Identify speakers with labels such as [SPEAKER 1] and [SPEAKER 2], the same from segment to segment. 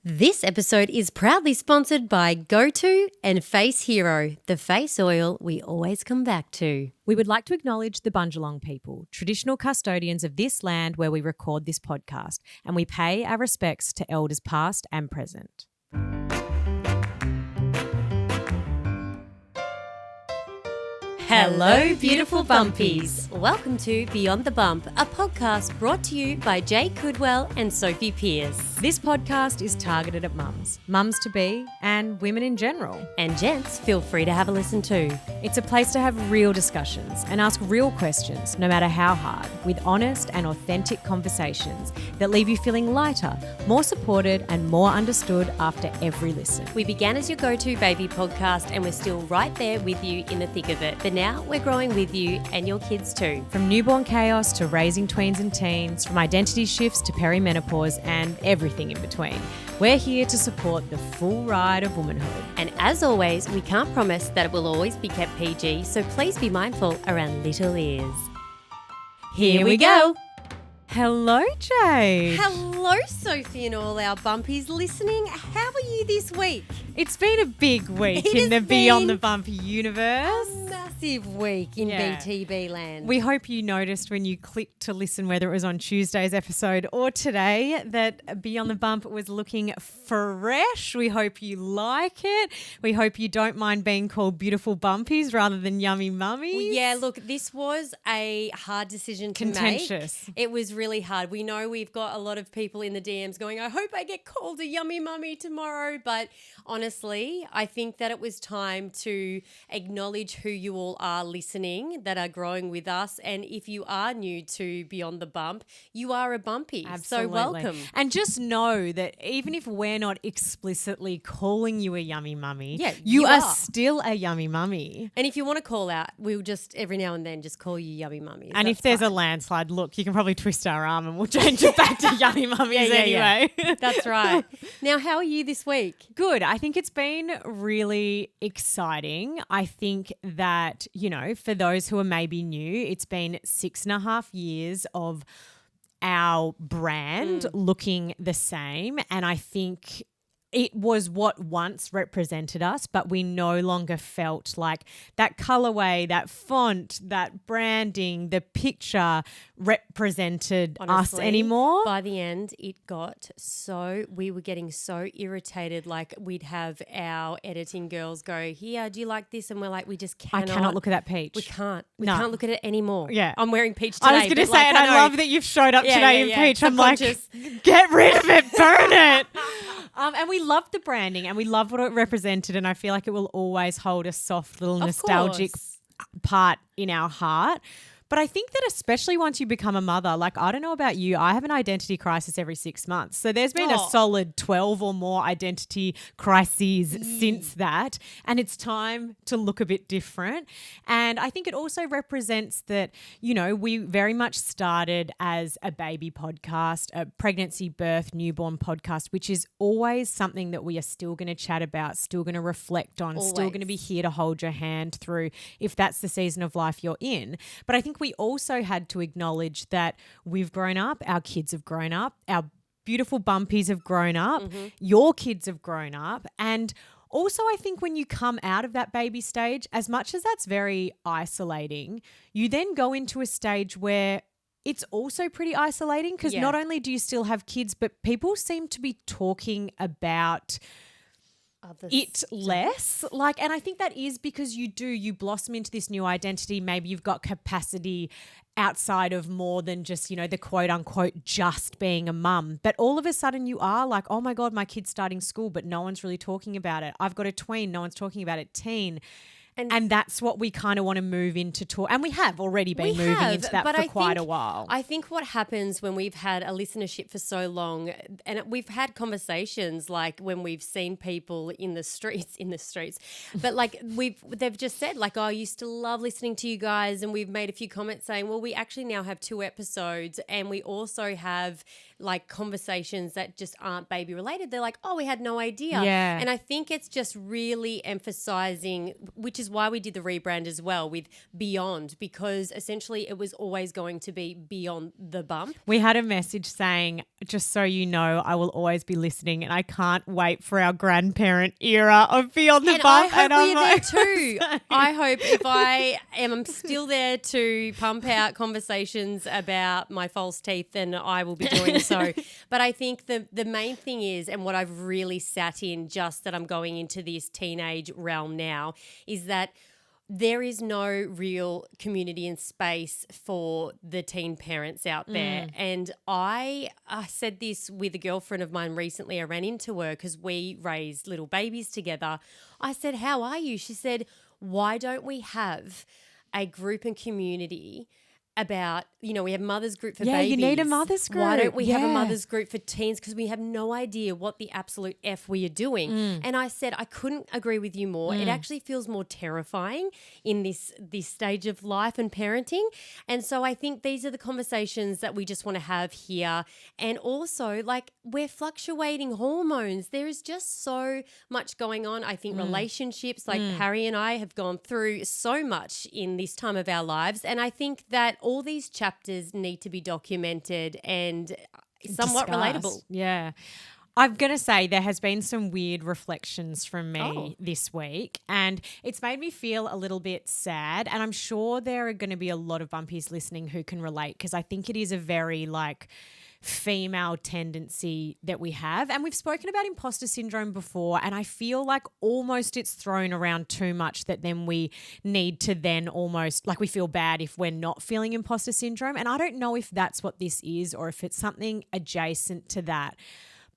[SPEAKER 1] This episode is proudly sponsored by GoTo and Face Hero, the face oil we always come back to.
[SPEAKER 2] We would like to acknowledge the Bundjalung people, traditional custodians of this land where we record this podcast, and we pay our respects to elders past and present.
[SPEAKER 1] Hello, beautiful Bumpies. Welcome to Beyond the Bump, a podcast brought to you by Jayde Coodwell and Sophie Pierce.
[SPEAKER 2] This podcast is targeted at mums to be, and women in general.
[SPEAKER 1] And gents, feel free to have a listen too.
[SPEAKER 2] It's a place to have real discussions and ask real questions, no matter how hard, with honest and authentic conversations that leave you feeling lighter, more supported, and more understood after every listen.
[SPEAKER 1] We began as your go-to baby podcast, and we're still right there with you in the thick of it. But now we're growing with you and your kids too.
[SPEAKER 2] From newborn chaos to raising tweens and teens, from identity shifts to perimenopause and everything in between. We're here to support the full ride of womanhood.
[SPEAKER 1] And as always, we can't promise that it will always be kept PG, so please be mindful around little ears. Here we go.
[SPEAKER 2] Hello, Jayde.
[SPEAKER 1] Hello, Sophie and all our Bumpies listening. How are you this week?
[SPEAKER 2] It's been a big week
[SPEAKER 1] It
[SPEAKER 2] in the
[SPEAKER 1] has
[SPEAKER 2] Beyond the
[SPEAKER 1] been
[SPEAKER 2] Bumpy universe.
[SPEAKER 1] A massive week in BTB land.
[SPEAKER 2] We hope you noticed when you clicked to listen, whether it was on Tuesday's episode or today, that Beyond the Bump was looking fresh. We hope you like it. We hope you don't mind being called beautiful Bumpies rather than Yummy Mummies.
[SPEAKER 1] Yeah, look, this was a hard decision to
[SPEAKER 2] Contentious.
[SPEAKER 1] make. It was really hard. We know we've got a lot of people in the DMs going, I hope I get called a Yummy Mummy tomorrow. But honestly, I think that it was time to acknowledge who you all are listening that are growing with us. And if you are new to Beyond the Bump, you are a Bumpy.
[SPEAKER 2] Absolutely.
[SPEAKER 1] So welcome.
[SPEAKER 2] And just know that even if we're not explicitly calling you a Yummy Mummy, you are still a Yummy Mummy.
[SPEAKER 1] And if you want to call out, we'll just every now and then just call you Yummy Mummies.
[SPEAKER 2] And
[SPEAKER 1] That's
[SPEAKER 2] if there's
[SPEAKER 1] fine.
[SPEAKER 2] a landslide, look, you can probably twist our arm and we'll change it back to Yummy Mummies anyway.
[SPEAKER 1] That's right. Now, how are you this week?
[SPEAKER 2] Good. I think it's been really exciting. I think that, you know, for those who are maybe new, it's been 6.5 years of our brand looking the same. And I think it was what once represented us, but we no longer felt like that colorway, that font, that branding, the picture represented
[SPEAKER 1] Honestly,
[SPEAKER 2] us anymore.
[SPEAKER 1] By the end, it got so, we were getting so irritated. Like we'd have our editing girls go, here, do you like this? And we're like, we just
[SPEAKER 2] I
[SPEAKER 1] cannot.
[SPEAKER 2] cannot look at that peach.
[SPEAKER 1] We can't. We
[SPEAKER 2] No.
[SPEAKER 1] can't look at it anymore.
[SPEAKER 2] Yeah.
[SPEAKER 1] I'm wearing peach today.
[SPEAKER 2] I was going to say, and I love that you've showed up today in peach. I'm like, get rid of it, burn it. And we loved the branding and we love what it represented, and I feel like it will always hold a soft little nostalgic part in our heart. But I think that especially once you become a mother, like I don't know about you, I have an identity crisis every 6 months. So there's been a solid 12 or more identity crises since that. And it's time to look a bit different. And I think it also represents that, you know, we very much started as a baby podcast, a pregnancy, birth, newborn podcast, which is always something that we are still going to chat about, still going to reflect on, still going to be here to hold your hand through if that's the season of life you're in. But I think we also had to acknowledge that we've grown up, our kids have grown up, our beautiful Bumpies have grown up, your kids have grown up. And also I think when you come out of that baby stage, as much as that's very isolating, you then go into a stage where it's also pretty isolating because not only do you still have kids, but people seem to be talking about it less. Like, and I think that is because you blossom into this new identity. Maybe you've got capacity outside of more than just, you know, the quote unquote just being a mum. But all of a sudden you are like, oh my God, my kid's starting school, but no one's really talking about it. I've got a tween, no one's talking about it. Teen. And that's what we kind of want to move into talk. And we have already been moving into that for quite a while.
[SPEAKER 1] I think what happens when we've had a listenership for so long, and we've had conversations like when we've seen people in the streets, but like they've just said like, oh, I used to love listening to you guys. And we've made a few comments saying, well, we actually now have 2 episodes and we also have like conversations that just aren't baby related. They're like, oh, we had no idea.
[SPEAKER 2] Yeah.
[SPEAKER 1] And I think it's just really emphasizing, which is is why we did the rebrand as well with Beyond, because essentially it was always going to be beyond the bump.
[SPEAKER 2] We had a message saying, just so you know, I will always be listening and I can't wait for our grandparent era of Beyond the Bump.
[SPEAKER 1] I hope we're there too. I hope if I am still there to pump out conversations about my false teeth, then I will be doing so. But I think the main thing is, and what I've really sat in just that I'm going into this teenage realm now, is that there is no real community and space for the teen parents out there. And I said this with a girlfriend of mine recently. I ran into her because we raised little babies together. I said, how are you? She said, why don't we have a group and community about, we have mothers group for babies.
[SPEAKER 2] Yeah, you need a mothers group.
[SPEAKER 1] Why don't we have a mothers group for teens? Because we have no idea what the absolute F we are doing. And I said, I couldn't agree with you more. It actually feels more terrifying in this stage of life and parenting. And so I think these are the conversations that we just want to have here. And also, like, we're fluctuating hormones. There is just so much going on. I think relationships, like Harry and I have gone through so much in this time of our lives. And I think that all these chapters need to be documented and somewhat relatable.
[SPEAKER 2] Yeah. I'm going to say there has been some weird reflections from me this week, and it's made me feel a little bit sad, and I'm sure there are going to be a lot of Bumpies listening who can relate, because I think it is a very female tendency that we have. And we've spoken about imposter syndrome before, and I feel like almost it's thrown around too much that then we need to then almost we feel bad if we're not feeling imposter syndrome. And I don't know if that's what this is or if it's something adjacent to that.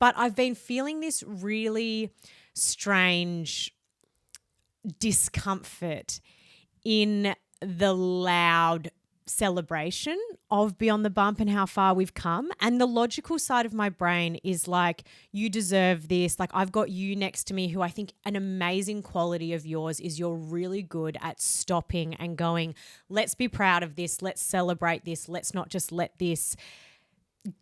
[SPEAKER 2] But I've been feeling this really strange discomfort in the loud celebration of Beyond the Bump and how far we've come. And the logical side of my brain is you deserve this. I've got you next to me, who I think an amazing quality of yours is you're really good at stopping and going, let's be proud of this. Let's celebrate this. Let's not just let this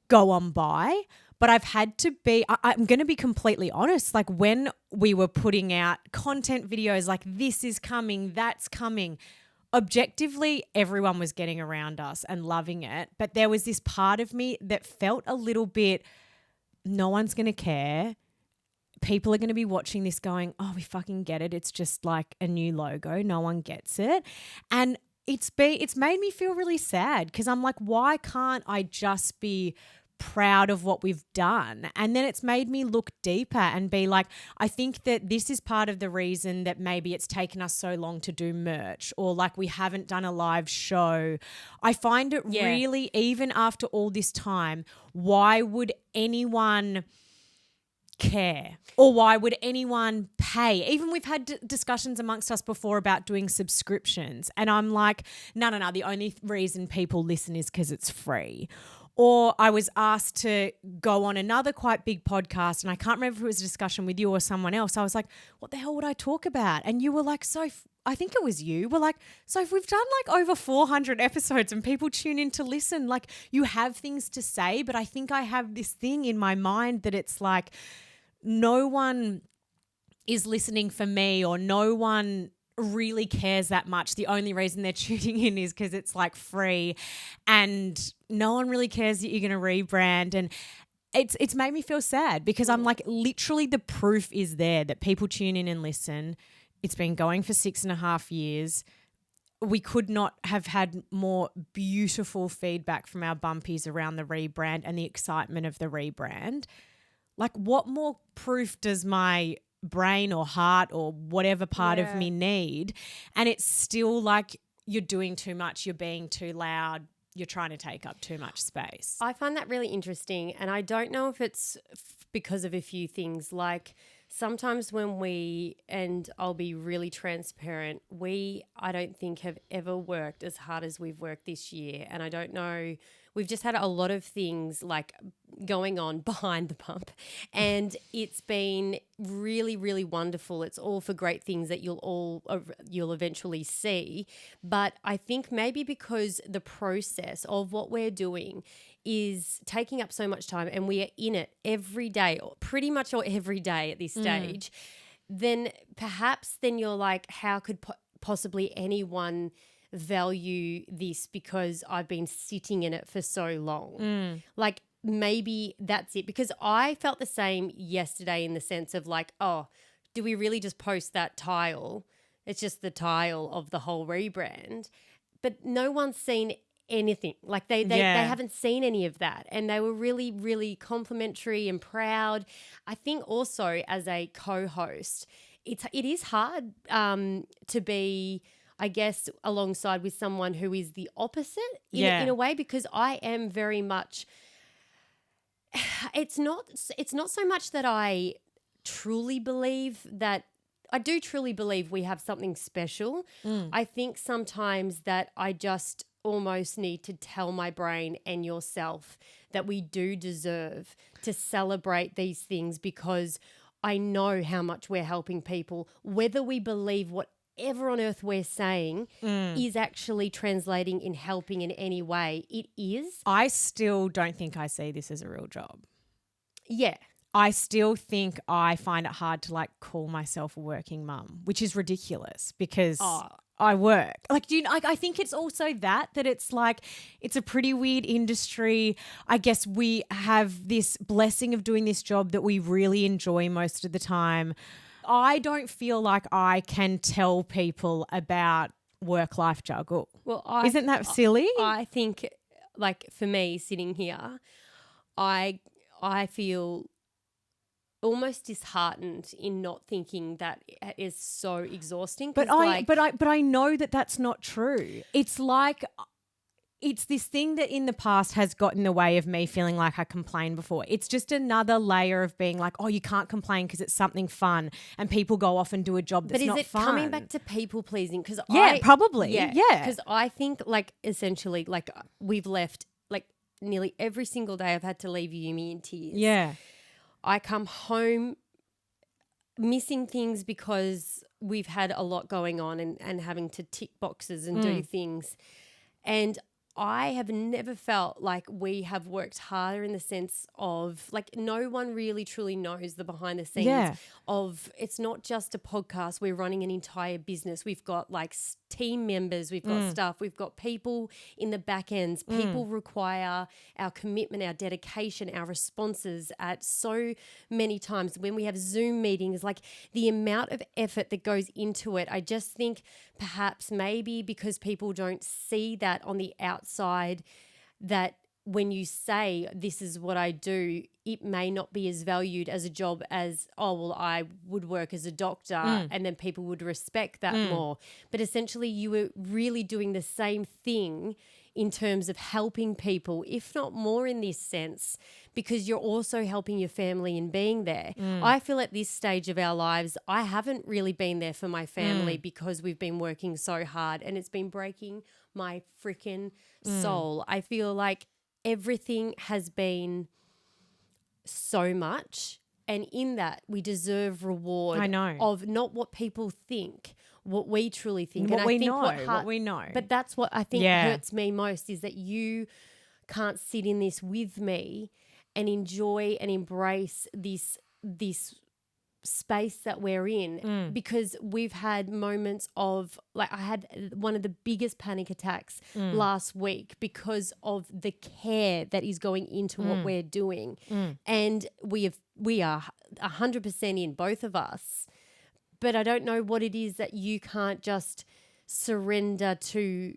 [SPEAKER 2] go on by. But I've had to be, I'm going to be completely honest, when we were putting out content videos this is coming, that's coming, objectively, everyone was getting around us and loving it. But there was this part of me that felt a little bit, no one's going to care. People are going to be watching this going, oh, we fucking get it. It's just a new logo. No one gets it. And it's made me feel really sad, because I'm why can't I just be proud of what we've done? And then it's made me look deeper and be I think that this is part of the reason that maybe it's taken us so long to do merch, or we haven't done a live show. I find it really, even after all this time, why would anyone care, or why would anyone pay? Even we've had discussions amongst us before about doing subscriptions, and I'm no, the only reason people listen is because it's free. Or I was asked to go on another quite big podcast, and I can't remember if it was a discussion with you or someone else. I was like, what the hell would I talk about? And you were like, Soph, I think it was you, were like, Soph, we've done over 400 episodes and people tune in to listen. You have things to say, but I think I have this thing in my mind that it's no one is listening for me, or no one really cares that much. The only reason they're tuning in is because it's free, and no one really cares that you're going to rebrand. And it's made me feel sad, because I'm literally the proof is there that people tune in and listen. It's been going for 6.5 years. We could not have had more beautiful feedback from our Bumpies around the rebrand and the excitement of the rebrand. What more proof does my brain or heart or whatever part of me need? And it's still you're doing too much, you're being too loud, you're trying to take up too much space.
[SPEAKER 1] I find that really interesting, and I don't know if it's because of a few things. Sometimes when and I'll be really transparent, I don't think have ever worked as hard as we've worked this year. And I don't know, we've just had a lot of things going on behind the bump, and it's been really, really wonderful. It's all for great things that you'll eventually see. But I think maybe because the process of what we're doing is taking up so much time, and we are in it every day, or pretty much every day at this stage, then perhaps you're how could possibly anyone value this because I've been sitting in it for so long. Like maybe that's it, because I felt the same yesterday in the sense of like, oh, do we really just post that tile? It's just the tile of the whole rebrand. But no one's seen anything. Like they haven't seen any of that. And they were really, really complimentary and proud. I think also as a co-host, it is hard to be, I guess, alongside with someone who is the opposite in a way, because I am very much, it's not so much that I truly believe that, I do truly believe we have something special. I think sometimes that I just almost need to tell my brain and yourself that we do deserve to celebrate these things, because I know how much we're helping people, whether we believe whatever on earth we're saying is actually translating in helping in any way. It is.
[SPEAKER 2] I still don't think I see this as a real job.
[SPEAKER 1] Yeah.
[SPEAKER 2] I still think I find it hard to like call myself a working mum, which is ridiculous because I work. Like, I think it's also that it's like, it's a pretty weird industry. I guess we have this blessing of doing this job that we really enjoy most of the time. I don't feel like I can tell people about work-life juggle. Well, isn't that silly?
[SPEAKER 1] I think, like, for me sitting here, I feel almost disheartened in not thinking that it is so exhausting.
[SPEAKER 2] But I know that that's not true. It's like, it's this thing that in the past has gotten in the way of me feeling like I complained before. It's just another layer of being like, oh, you can't complain because it's something fun, and people go off and do a job that's not fun. But is it
[SPEAKER 1] coming back to people pleasing? Because
[SPEAKER 2] probably. Yeah.
[SPEAKER 1] Because I think, like, essentially, like, we've left, like, nearly every single day I've had to leave Yumi in tears.
[SPEAKER 2] Yeah.
[SPEAKER 1] I come home missing things because we've had a lot going on and having to tick boxes and do things. And I have never felt like we have worked harder in the sense of, like, no one really truly knows the behind the scenes of, it's not just a podcast. We're running an entire business. We've got like team members, we've got staff, we've got people in the back ends. People require our commitment, our dedication, our responses at so many times. When we have Zoom meetings, like the amount of effort that goes into it, I just think perhaps maybe because people don't see that on the outside, that when you say this is what I do, it may not be as valued as a job as, oh, well, I would work as a doctor and then people would respect that more. But essentially you were really doing the same thing in terms of helping people, if not more in this sense, because you're also helping your family in being there. I feel at this stage of our lives, I haven't really been there for my family because we've been working so hard and it's been breaking my freaking soul. I feel like everything has been so much, and in that we deserve reward.
[SPEAKER 2] I know.
[SPEAKER 1] Of not what people think, what we truly think.
[SPEAKER 2] What
[SPEAKER 1] and
[SPEAKER 2] we
[SPEAKER 1] I think
[SPEAKER 2] know, what we know.
[SPEAKER 1] But that's what I think hurts me most, is that you can't sit in this with me and enjoy and embrace this space that we're in, because we've had moments of, like, I had one of the biggest panic attacks last week because of the care that is going into what we're doing. And we are 100% in, both of us, but I don't know what it is that you can't just surrender to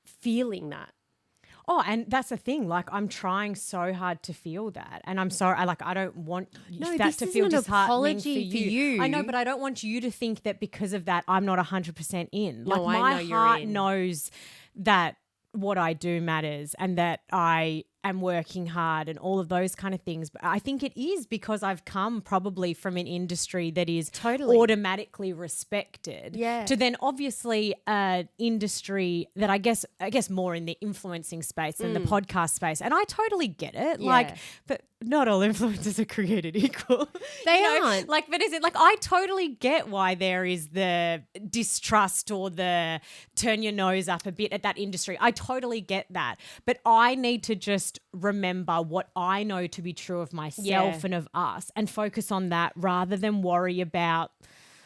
[SPEAKER 1] feeling that.
[SPEAKER 2] Oh, and that's the thing. Like, I'm trying so hard to feel that, and I'm sorry. I don't want that to feel disheartening for you. I know, but I don't want you to think that because of that I'm not 100% in. Like, my heart knows that what I do matters and that I am working hard and all of those kind of things. But I think it is because I've come probably from an industry that is automatically respected to then obviously an industry that I guess more in the influencing space than the podcast space. And I totally get it. Like, but not all influencers are created equal.
[SPEAKER 1] They aren't.
[SPEAKER 2] Like, but is it like, I totally get why there is the distrust or the turn your nose up a bit at that industry. I totally get that. But I need to just remember what I know to be true of myself and of us, and focus on that rather than worry about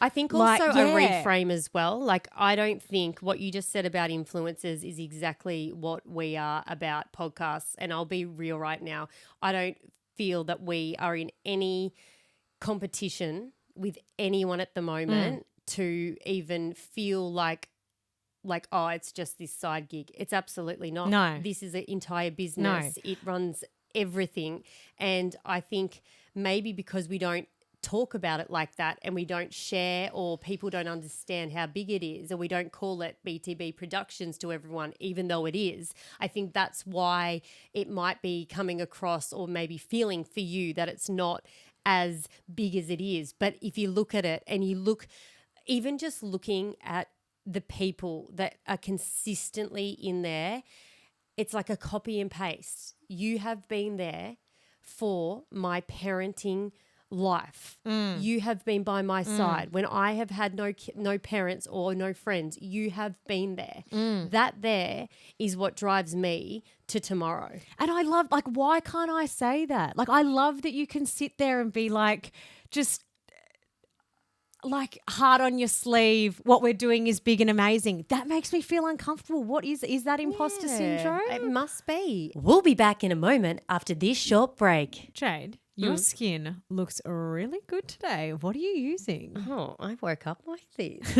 [SPEAKER 1] I think also a reframe as well. Like, I don't think what you just said about influencers is exactly what we are about podcasts. And I'll be real right now. I don't feel that we are in any competition with anyone at the moment to even feel like, oh, it's just this side gig. It's absolutely not.
[SPEAKER 2] No.
[SPEAKER 1] This is an entire business. No. It runs everything. And I think maybe because we don't talk about it like that and we don't share, or people don't understand how big it is, or we don't call it BTB Productions to everyone, even though it is, I think that's why it might be coming across, or maybe feeling for you that it's not as big as it is. But if you look at it and you look, even just looking at the people that are consistently in there, it's like a copy and paste. You have been there for my parenting life. You have been by my side when I have had no parents or no friends. You have been there. That there is what drives me to tomorrow.
[SPEAKER 2] And I love, like, why can't I say that? Like, I love that you can sit there and be like, just like heart on your sleeve, what we're doing is big and amazing. That makes me feel uncomfortable. What is that imposter syndrome?
[SPEAKER 1] It must be. We'll be back in a moment after this short break.
[SPEAKER 2] Jayde, your skin looks really good today. What are you using?
[SPEAKER 1] Oh, I woke up like this.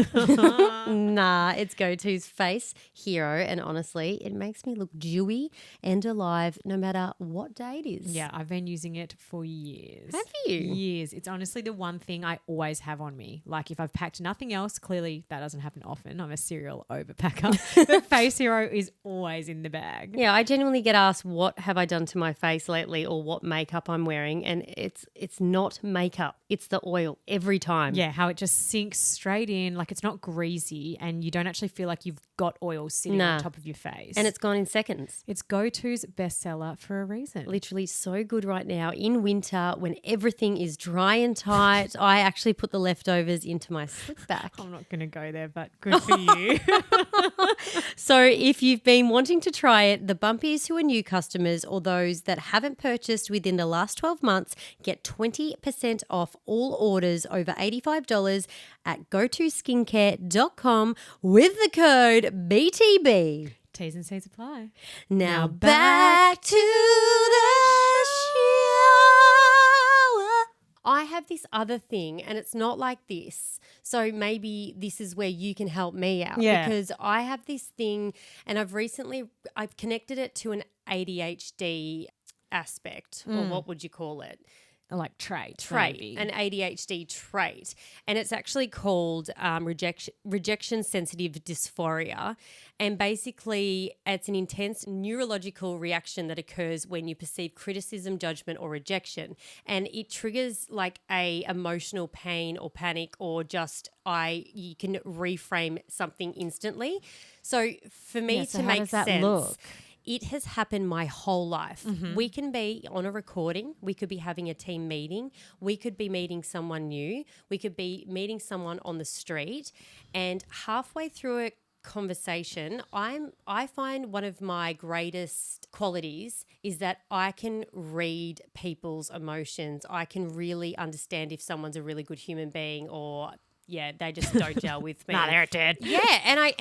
[SPEAKER 1] Nah, it's Go-To's Face Hero, and honestly, it makes me look dewy and alive no matter what day it is.
[SPEAKER 2] Yeah, I've been using it for years.
[SPEAKER 1] Have you?
[SPEAKER 2] Years. It's honestly the one thing I always have on me. Like, if I've packed nothing else, clearly that doesn't happen often. I'm a serial overpacker. But Face Hero is always in the bag.
[SPEAKER 1] Yeah, I genuinely get asked what have I done to my face lately, or what makeup I'm wearing, and it's not makeup. It's the oil every time.
[SPEAKER 2] Yeah, how it just sinks straight in, like it's not greasy, and you don't actually feel like you've got oil sitting on top of your face.
[SPEAKER 1] And it's gone in seconds.
[SPEAKER 2] It's Go-To's bestseller for a reason.
[SPEAKER 1] Literally so good right now in winter when everything is dry and tight. I actually put the leftovers into my slip bag.
[SPEAKER 2] I'm not going to go there, but good for you.
[SPEAKER 1] So if you've been wanting to try it, the Bumpies who are new customers or those that haven't purchased within the last 12 months get 20% off all orders over $85 at gotoskincare.com with the code BTB.
[SPEAKER 2] T's and C's apply.
[SPEAKER 1] Now back to the show. I have this other thing, and it's not like this. So maybe this is where you can help me out.
[SPEAKER 2] Yeah.
[SPEAKER 1] Because I have this thing, and I've connected it to an ADHD aspect, or what would you call it?
[SPEAKER 2] Like trait,
[SPEAKER 1] maybe. An ADHD trait. And it's actually called rejection sensitive dysphoria. And basically it's an intense neurological reaction that occurs when you perceive criticism, judgment, or rejection. And it triggers like a emotional pain or panic, or just you can reframe something instantly. So for me to make sense, look? It has happened my whole life. We can be on a recording. We could be having a team meeting. We could be meeting someone new. We could be meeting someone on the street. And halfway through a conversation, I find one of my greatest qualities is that I can read people's emotions. I can really understand if someone's a really good human being, or they just don't gel with me.
[SPEAKER 2] Nah, they're dead.
[SPEAKER 1] Yeah, and I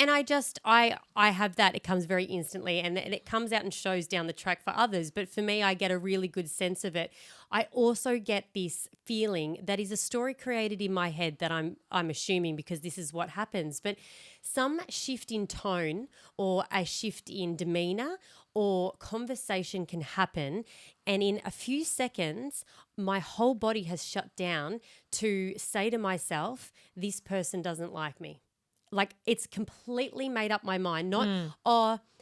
[SPEAKER 1] have that. It comes very instantly, and it comes out and shows down the track for others. But for me, I get a really good sense of it. I also get this feeling that is a story created in my head that I'm assuming, because this is what happens. But some shift in tone or a shift in demeanor or conversation can happen, and in a few seconds my whole body has shut down to say to myself, this person doesn't like me. Like, it's completely made up my mind, not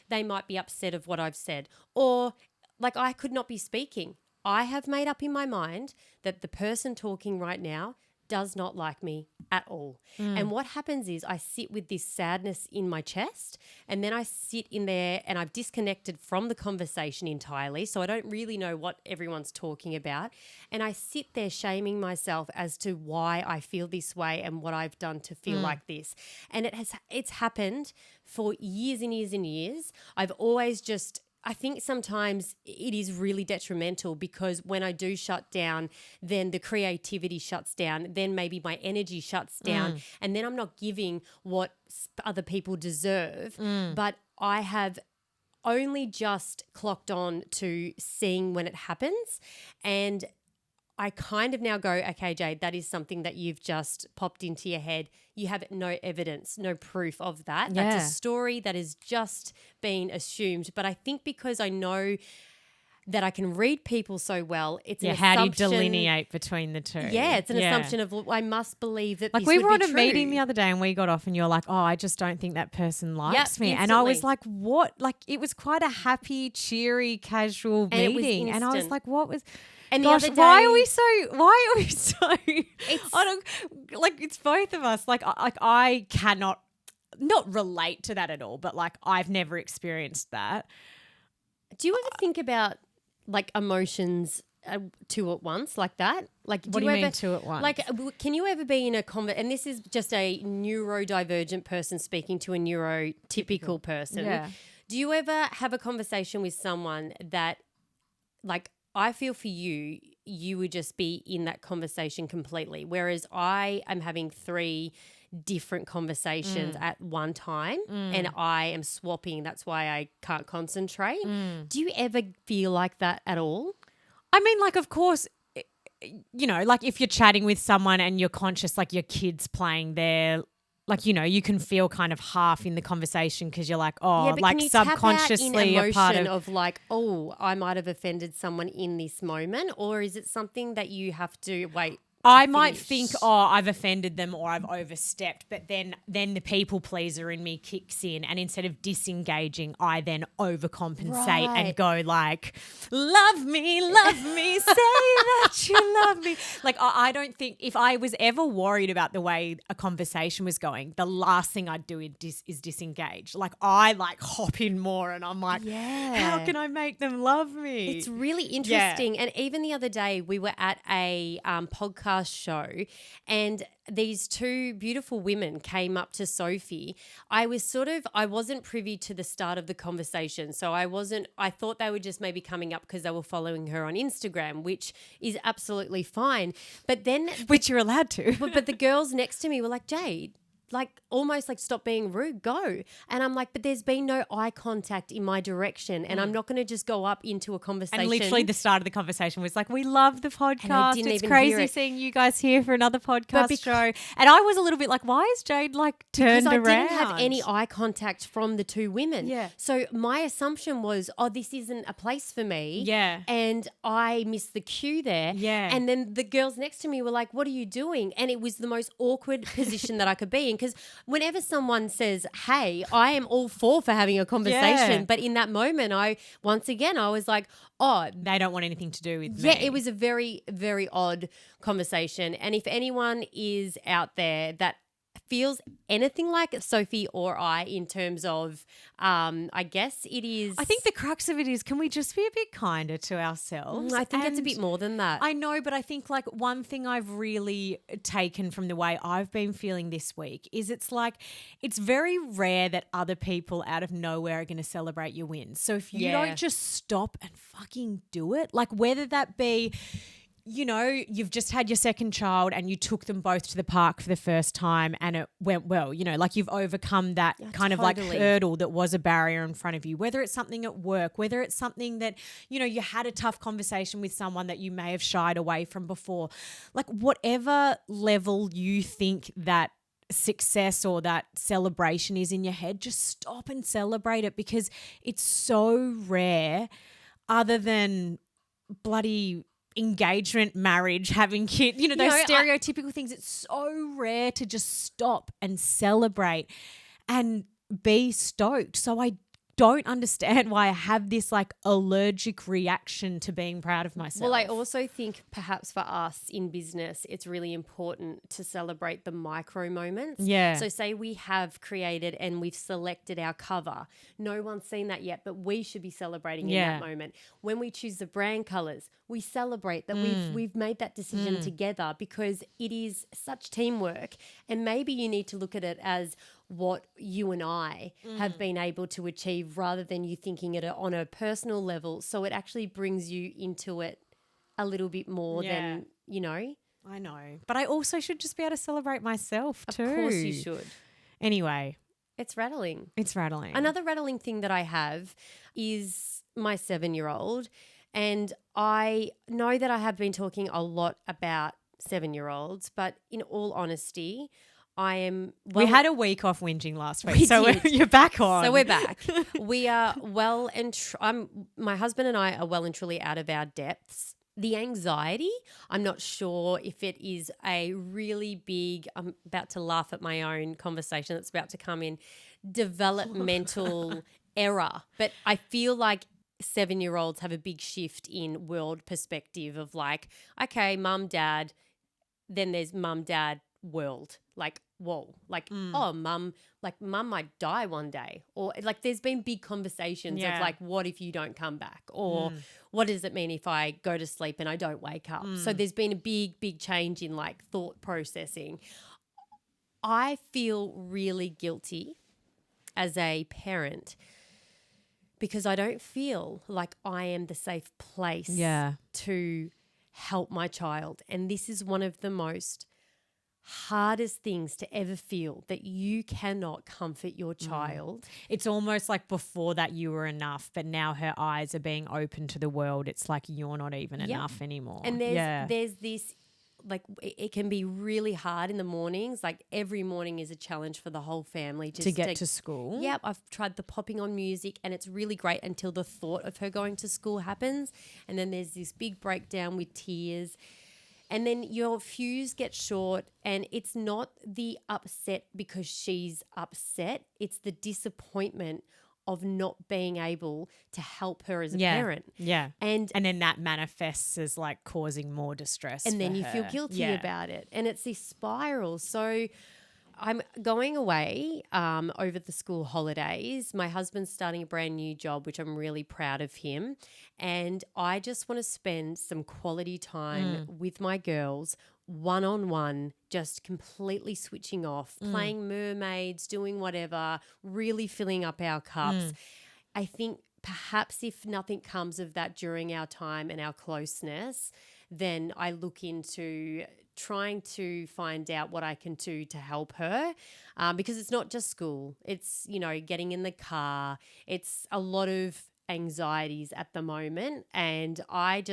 [SPEAKER 1] they might be upset of what I've said, or like I could not be speaking. I have made up in my mind that the person talking right now does not like me at all. And what happens is I sit with this sadness in my chest, and then I sit in there and I've disconnected from the conversation entirely, so I don't really know what everyone's talking about. And I sit there shaming myself as to why I feel this way and what I've done to feel like this. And it's happened for years and years and years. I've always just I think sometimes it is really detrimental because when I do shut down, then the creativity shuts down, then maybe my energy shuts down, and then I'm not giving what other people deserve. But I have only just clocked on to seeing when it happens, and I kind of now go, okay, Jayde, that is something that you've just popped into your head. You have no evidence, no proof of that.
[SPEAKER 2] Yeah.
[SPEAKER 1] That's a story that has just been assumed. But I think because I know that I can read people so well, it's an assumption.
[SPEAKER 2] How do you delineate between the two?
[SPEAKER 1] Yeah, it's an assumption of I must believe that
[SPEAKER 2] like
[SPEAKER 1] this
[SPEAKER 2] we
[SPEAKER 1] would
[SPEAKER 2] were
[SPEAKER 1] be
[SPEAKER 2] on a
[SPEAKER 1] true.
[SPEAKER 2] meeting the other day and we got off and you're like, oh, I just don't think that person likes me.
[SPEAKER 1] Instantly.
[SPEAKER 2] And I was like, what? Like it was quite a happy, cheery, casual meeting. And I was like, what was...
[SPEAKER 1] And
[SPEAKER 2] gosh,
[SPEAKER 1] the other day,
[SPEAKER 2] why are we so I don't, like it's both of us. Like I cannot not relate to that at all, but like I've never experienced that.
[SPEAKER 1] Do you ever think about like emotions two at once like that? Like,
[SPEAKER 2] what do you mean two at once?
[SPEAKER 1] Like, can you ever be in a and this is just a neurodivergent person speaking to a neurotypical person.
[SPEAKER 2] Yeah.
[SPEAKER 1] Do you ever have a conversation with someone that, like, I feel for you, you would just be in that conversation completely, whereas I am having 3 different conversations at one time and I am swapping. That's why I can't concentrate. Do you ever feel like that at all?
[SPEAKER 2] I mean, like, of course, you know, like if you're chatting with someone and you're conscious, like your kid's playing there, like, you know, you can feel kind of half in the conversation because you're like, oh,
[SPEAKER 1] but
[SPEAKER 2] like
[SPEAKER 1] can you
[SPEAKER 2] subconsciously
[SPEAKER 1] tap out in
[SPEAKER 2] a part
[SPEAKER 1] emotion of like, oh, I might have offended someone in this moment, or is it something that you have to wait?
[SPEAKER 2] I might think, oh, I've offended them or I've overstepped, but then the people pleaser in me kicks in, and instead of disengaging, I then overcompensate and go like, love me, say that you love me. Like I don't think, if I was ever worried about the way a conversation was going, the last thing I'd do is disengage. Like I like hop in more and I'm like, how can I make them love me?
[SPEAKER 1] It's really interesting. And even the other day we were at a podcast show and these 2 beautiful women came up to Sophie. I wasn't privy to the start of the conversation. So I thought they were just maybe coming up because they were following her on Instagram, which is absolutely fine. But then...
[SPEAKER 2] Which you're allowed to.
[SPEAKER 1] but the girls next to me were like, Jayde, like almost like stop being rude, go. And I'm like, but there's been no eye contact in my direction and I'm not going to just go up into a conversation.
[SPEAKER 2] And literally the start of the conversation was like, we love the podcast.
[SPEAKER 1] And I didn't
[SPEAKER 2] it's
[SPEAKER 1] even
[SPEAKER 2] crazy
[SPEAKER 1] hear it.
[SPEAKER 2] seeing you guys here for another podcast show. And I was a little bit like, why is Jayde like turned around?
[SPEAKER 1] Because I didn't have any eye contact from the 2 women.
[SPEAKER 2] Yeah.
[SPEAKER 1] So my assumption was, oh, this isn't a place for me.
[SPEAKER 2] Yeah.
[SPEAKER 1] And I missed the cue there.
[SPEAKER 2] Yeah.
[SPEAKER 1] And then the girls next to me were like, what are you doing? And it was the most awkward position that I could be in, because whenever someone says, hey, I am all for having a conversation.
[SPEAKER 2] Yeah.
[SPEAKER 1] But in that moment, I was like, oh,
[SPEAKER 2] they don't want anything to do with me.
[SPEAKER 1] Yeah, it was a very, very odd conversation. And if anyone is out there that feels anything like Sophie or I in terms of, I guess it is...
[SPEAKER 2] I think the crux of it is, can we just be a bit kinder to ourselves?
[SPEAKER 1] I think it's a bit more than that.
[SPEAKER 2] I know, but I think like one thing I've really taken from the way I've been feeling this week is it's like, it's very rare that other people out of nowhere are going to celebrate your wins. So if you don't just stop and fucking do it, like whether that be... You know, you've just had your second child and you took them both to the park for the first time and it went well, you know, like you've overcome that kind of like hurdle that was a barrier in front of you, whether it's something at work, whether it's something that, you know, you had a tough conversation with someone that you may have shied away from before, like whatever level you think that success or that celebration is in your head, just stop and celebrate it, because it's so rare, other than bloody engagement, marriage, having kids, you know, those stereotypical things. It's so rare to just stop and celebrate and be stoked. So I don't understand why I have this like allergic reaction to being proud of myself.
[SPEAKER 1] Well, I also think perhaps for us in business, it's really important to celebrate the micro moments.
[SPEAKER 2] Yeah.
[SPEAKER 1] So say we have created and we've selected our cover. No one's seen that yet, but we should be celebrating in that moment. When we choose the brand colors, we celebrate that we've made that decision together, because it is such teamwork. And maybe you need to look at it as, what you and I have been able to achieve rather than you thinking it on a personal level. So it actually brings you into it a little bit more than, you know.
[SPEAKER 2] I know. But I also should just be able to celebrate myself too.
[SPEAKER 1] Of course you should.
[SPEAKER 2] Anyway.
[SPEAKER 1] It's rattling.
[SPEAKER 2] It's rattling.
[SPEAKER 1] Another rattling thing that I have is my 7-year-old. And I know that I have been talking a lot about 7-year-olds, but in all honesty, I am...
[SPEAKER 2] we had a week off whinging last week, so you're back on.
[SPEAKER 1] So we're back. We are well and... my husband and I are well and truly out of our depths. The anxiety, I'm not sure if it is a really big, I'm about to laugh at my own conversation that's about to come in, developmental error. But I feel like 7-year-olds have a big shift in world perspective of like, okay, mum, dad, then there's mum, dad, world. Like, whoa, like, oh, mum might die one day. Or like there's been big conversations of like, what if you don't come back? Or what does it mean if I go to sleep and I don't wake up? So there's been a big, big change in like thought processing. I feel really guilty as a parent because I don't feel like I am the safe place to help my child. And this is one of the most hardest things to ever feel, that you cannot comfort your child.
[SPEAKER 2] It's almost like before that you were enough, but now her eyes are being open to the world. It's like you're not even enough anymore.
[SPEAKER 1] And there's this, like, it can be really hard in the mornings. Like every morning is a challenge for the whole family
[SPEAKER 2] to get to school.
[SPEAKER 1] Yep, I've tried the popping on music and it's really great until the thought of her going to school happens. And then there's this big breakdown with tears. And then your fuse gets short and it's not the upset because she's upset. It's the disappointment of not being able to help her as a parent.
[SPEAKER 2] Yeah. And then that manifests as like causing more distress.
[SPEAKER 1] And then you feel guilty about it. And it's this spiral. So I'm going away over the school holidays. My husband's starting a brand new job, which I'm really proud of him. And I just want to spend some quality time with my girls, one-on-one, just completely switching off, playing mermaids, doing whatever, really filling up our cups. I think perhaps if nothing comes of that during our time and our closeness, then I look into trying to find out what I can do to help her, because it's not just school. It's, you know, getting in the car. It's a lot of anxieties at the moment, and I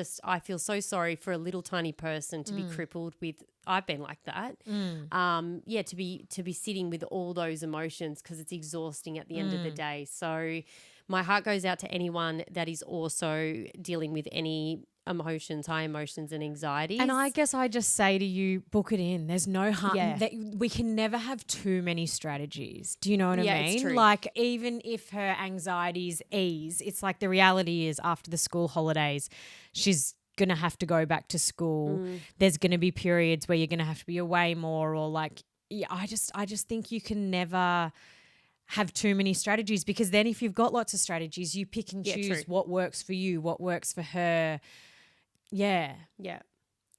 [SPEAKER 1] feel so sorry for a little tiny person to be crippled with. I've been like that. To be sitting with all those emotions, because it's exhausting at the end of the day. So my heart goes out to anyone that is also dealing with any emotions, high emotions and anxieties.
[SPEAKER 2] And I guess I just say to you, book it in. There's no harm. That we can never have too many strategies. Do you know what I mean?
[SPEAKER 1] It's true.
[SPEAKER 2] Like even if her anxieties ease, it's like the reality is after the school holidays, she's going to have to go back to school. There's going to be periods where you're going to have to be away more, or like, I just think you can never have too many strategies, because then if you've got lots of strategies, you pick and choose what works for you, what works for her. Yeah.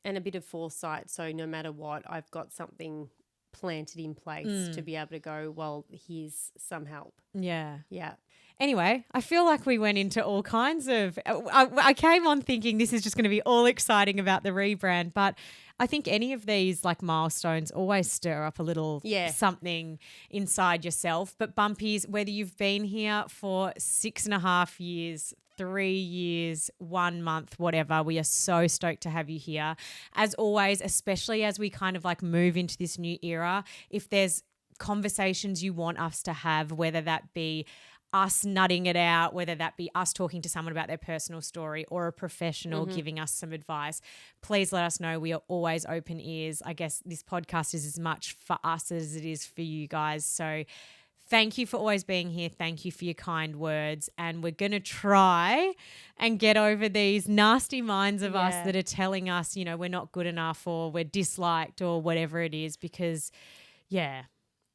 [SPEAKER 1] And a bit of foresight. So no matter what, I've got something planted in place to be able to go, well, here's some help.
[SPEAKER 2] Yeah.
[SPEAKER 1] Yeah.
[SPEAKER 2] Anyway, I feel like we went into all kinds of I came on thinking this is just going to be all exciting about the rebrand, but I think any of these like milestones always stir up a little something inside yourself. But Bumpies, whether you've been here for 6.5 years, 3 years, 1 month, whatever, we are so stoked to have you here. As always, especially as we kind of like move into this new era, if there's conversations you want us to have, whether that be us nutting it out, whether that be us talking to someone about their personal story or a professional giving us some advice, please let us know. We are always open ears. I guess this podcast is as much for us as it is for you guys. So thank you for always being here. Thank you for your kind words. And we're going to try and get over these nasty minds of us that are telling us, you know, we're not good enough or we're disliked or whatever it is, because,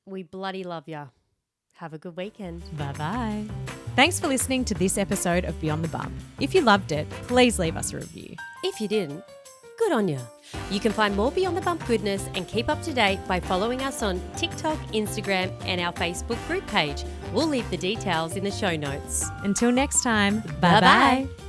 [SPEAKER 1] we bloody love ya. Have a good weekend.
[SPEAKER 2] Bye-bye. Thanks for listening to this episode of Beyond the Bum. If you loved it, please leave us a review.
[SPEAKER 1] If you didn't, good on you. You can find more Beyond the Bump goodness and keep up to date by following us on TikTok, Instagram, and our Facebook group page. We'll leave the details in the show notes.
[SPEAKER 2] Until next time,
[SPEAKER 1] Bye-bye.
[SPEAKER 2] bye-bye.